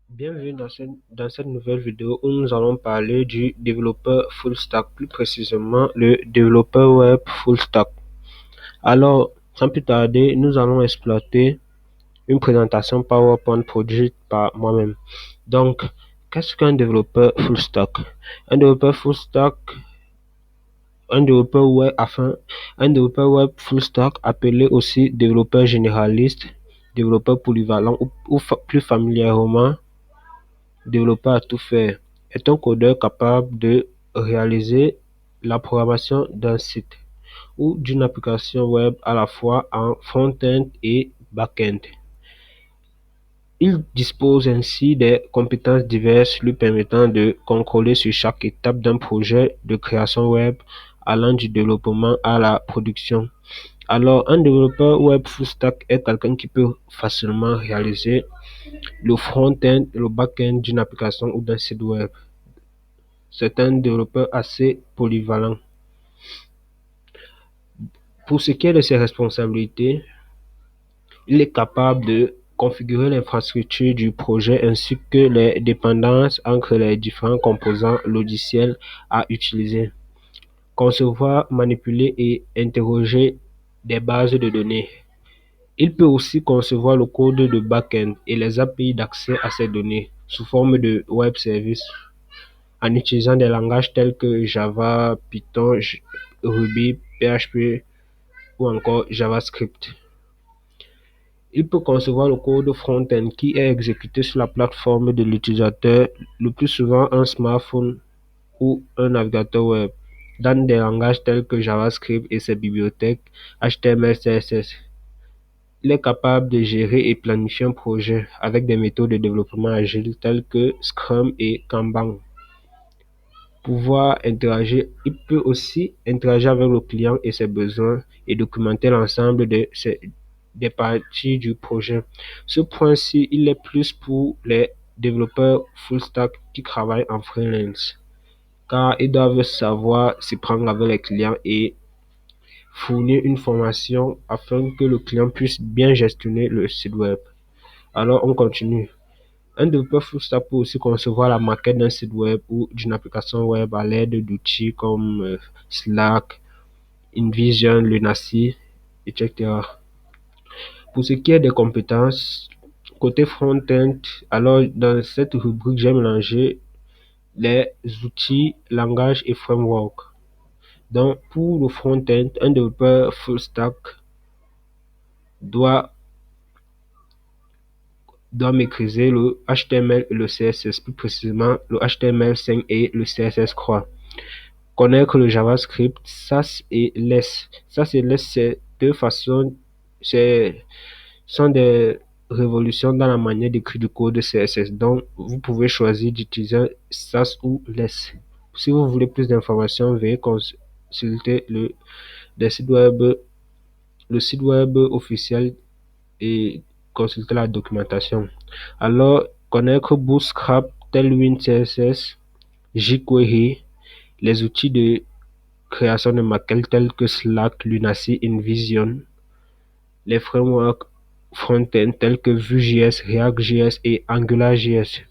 Bienvenue dans cette nouvelle vidéo où nous allons parler du développeur full stack, plus précisément le développeur web full stack. Alors, sans plus tarder, nous allons exploiter une présentation PowerPoint produite par moi-même. Donc, qu'est-ce qu'un développeur full stack? Un développeur full stack, un développeur web, un développeur web full stack, appelé aussi développeur généraliste, développeur polyvalent ou plus familièrement développeur à tout faire, est un codeur capable de réaliser la programmation d'un site ou d'une application web à la fois en front-end et back-end. Il dispose ainsi des compétences diverses lui permettant de contrôler sur chaque étape d'un projet de création web allant du développement à la production. Alors, un développeur web full stack est quelqu'un qui peut facilement réaliser le front-end et le back-end d'une application ou d'un site web. C'est un développeur assez polyvalent. Pour ce qui est de ses responsabilités, il est capable de configurer l'infrastructure du projet ainsi que les dépendances entre les différents composants logiciels à utiliser, concevoir, manipuler et interroger des bases de données. Il peut aussi concevoir le code de back-end et les API d'accès à ces données sous forme de web services en utilisant des langages tels que Java, Python, Ruby, PHP ou encore JavaScript. Il peut concevoir le code front-end qui est exécuté sur la plateforme de l'utilisateur, le plus souvent un smartphone ou un navigateur web, dans des langages tels que JavaScript et ses bibliothèques HTML, CSS. Il est capable de gérer et planifier un projet avec des méthodes de développement agile telles que Scrum et Kanban. Il peut aussi interagir avec le client et ses besoins et documenter l'ensemble des parties du projet. Ce point-ci, il est plus pour les développeurs full stack qui travaillent en freelance, car ils doivent savoir s'y prendre avec les clients et fournir une formation afin que le client puisse bien gestionner le site web. Alors, on continue. Un développeur full stack peut aussi concevoir la maquette d'un site web ou d'une application web à l'aide d'outils comme Slack, InVision, Lunacy, etc. Pour ce qui est des compétences, côté front-end, alors dans cette rubrique, j'ai mélangé les outils, langages et frameworks. Donc, pour le front-end, un développeur full stack doit, doit maîtriser le HTML et le CSS, plus précisément le HTML5 et le CSS3. Connaître le JavaScript, SAS et LESS. SAS et LESS, c'est deux façons, c'est sont des révolutions dans la manière d'écrire du code CSS. Donc, vous pouvez choisir d'utiliser SAS ou LESS. Si vous voulez plus d'informations, veuillez consulter le site web officiel et consulter la documentation. Alors, connaître Bootstrap, Tailwind CSS, jQuery, les outils de création de maquettes tels que Slack, Lunacy, InVision, les frameworks front-end tels que Vue.js, React.js et AngularJS.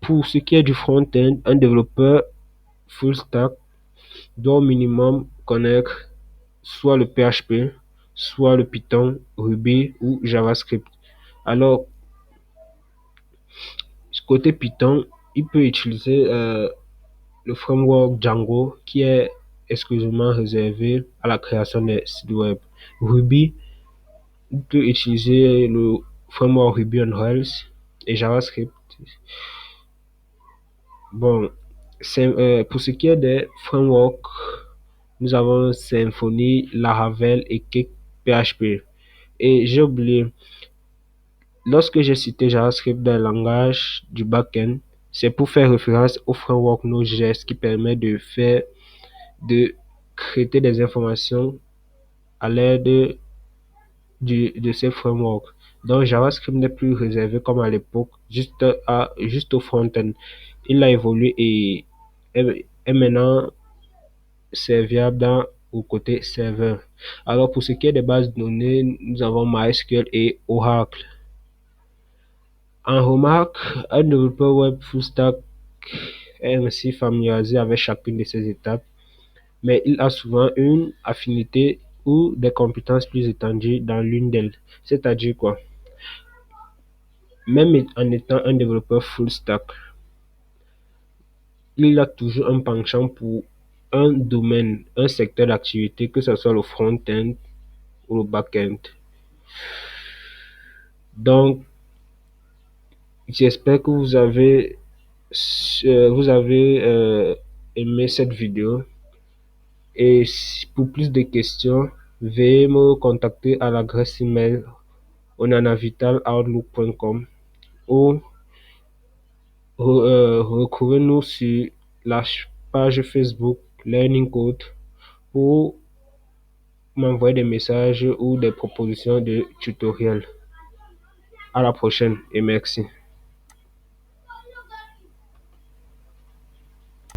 Pour ce qui est du front-end, un développeur full stack doit au minimum connaître soit le PHP, soit le Python, Ruby ou JavaScript. Alors, côté Python, il peut utiliser le framework Django qui est exclusivement réservé à la création des sites web. Ruby, il peut utiliser le framework Ruby on Rails et JavaScript. Bon, pour ce qui est des frameworks, nous avons Symfony, Laravel et Cake PHP. Et j'ai oublié, lorsque j'ai cité JavaScript dans le langage du backend, c'est pour faire référence au framework Node.js qui permet de traiter des informations à l'aide de ces frameworks. Donc JavaScript n'est plus réservé comme à l'époque, juste au front-end. Il a évolué et est maintenant serviable au côté serveur. Alors pour ce qui est des bases de données, nous avons MySQL et Oracle. En remarque, un développeur web full stack est ainsi familiarisé avec chacune de ces étapes, mais il a souvent une affinité ou des compétences plus étendues dans l'une d'elles. C'est-à-dire quoi? Même en étant un développeur full stack, il a toujours un penchant pour un domaine, un secteur d'activité, que ce soit le front-end ou le back-end. Donc, j'espère que vous avez aimé cette vidéo. Et pour plus de questions, veuillez me contacter à l'adresse email onanavital@outlook.com ou retrouvez-nous sur la page Facebook Learning Code pour m'envoyer des messages ou des propositions de tutoriels. À la prochaine et merci.